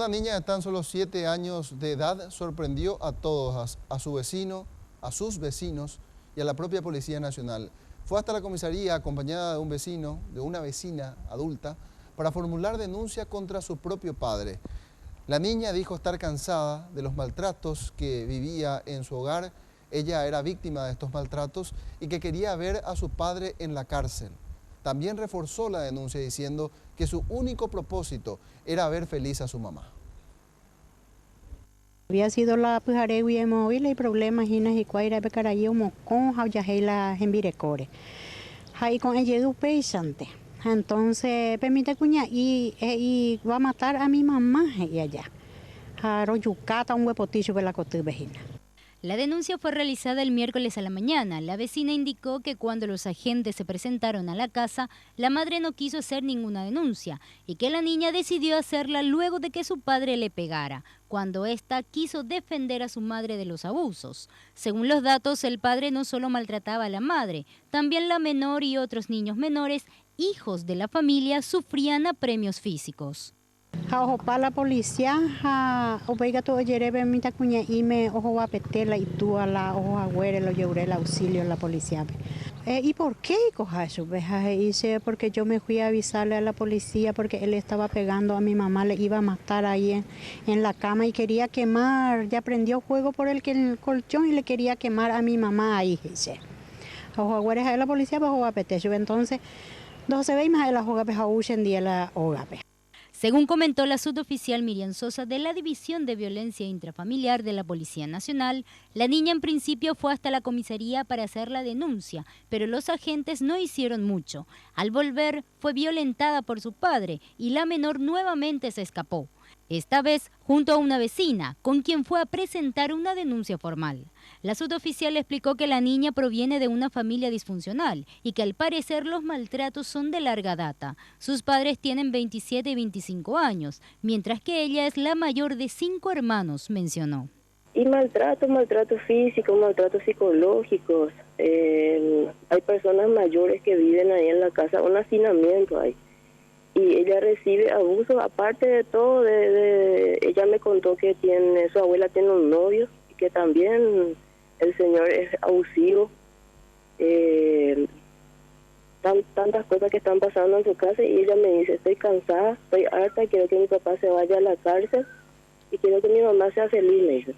Una niña de tan solo 7 años de edad sorprendió a todos, a su vecino, a sus vecinos y a la propia Policía Nacional. Fue hasta la comisaría acompañada de un vecino, de una vecina adulta, para formular denuncia contra su propio padre. La niña dijo estar cansada de los maltratos que vivía en su hogar. Ella era víctima de estos maltratos y que quería ver a su padre en la cárcel. También reforzó la denuncia diciendo que su único propósito era ver feliz a su mamá. Había sido la pujaregui móvil y problemas y cuaira becarayo mocón la envirecore. Ahí con ella pesante. Entonces permite cuña y va a matar a mi mamá y allá. Jaro yucata un huepotillo de la cotubejina. La denuncia fue realizada el miércoles a la mañana. La vecina indicó que cuando los agentes se presentaron a la casa, la madre no quiso hacer ninguna denuncia y que la niña decidió hacerla luego de que su padre le pegara, cuando ésta quiso defender a su madre de los abusos. Según los datos, el padre no solo maltrataba a la madre, también la menor y otros niños menores, hijos de la familia, sufrían apremios físicos. Ojo para la policía, oiga todo yerebe mita cuña y me ojo va a petela y tú a la ojo agüere lo llevaré el auxilio a la policía. ¿Y por qué coja eso? Dice porque yo me fui a avisarle a la policía porque él estaba pegando a mi mamá, le iba a matar ahí en la cama y quería quemar, ya prendió fuego por el colchón y le quería quemar a mi mamá ahí, dice. Ojo agüere a la policía bajo va a petecho, entonces no se ve más de la joga peja en día la hogape. Según comentó la suboficial Miriam Sosa de la División de Violencia Intrafamiliar de la Policía Nacional, la niña en principio fue hasta la comisaría para hacer la denuncia, pero los agentes no hicieron mucho. Al volver, fue violentada por su padre y la menor nuevamente se escapó. Esta vez junto a una vecina, con quien fue a presentar una denuncia formal. La suboficial explicó que la niña proviene de una familia disfuncional y que al parecer los maltratos son de larga data. Sus padres tienen 27 y 25 años, mientras que ella es la mayor de 5 hermanos, mencionó. Y maltrato físico, maltratos psicológicos. Hay personas mayores que viven ahí en la casa, un hacinamiento ahí. Y ella recibe abusos, aparte de todo, ella me contó que su abuela tiene un novio y que también el señor es abusivo. Tantas cosas que están pasando en su casa y ella me dice, estoy cansada, estoy harta, quiero que mi papá se vaya a la cárcel y quiero que mi mamá sea feliz, me dice.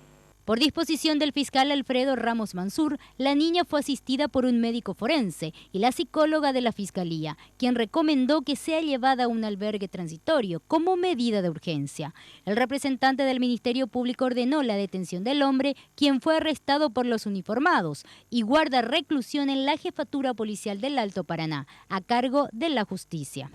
Por disposición del fiscal Alfredo Ramos Mansur, la niña fue asistida por un médico forense y la psicóloga de la Fiscalía, quien recomendó que sea llevada a un albergue transitorio como medida de urgencia. El representante del Ministerio Público ordenó la detención del hombre, quien fue arrestado por los uniformados y guarda reclusión en la Jefatura Policial del Alto Paraná, a cargo de la Justicia.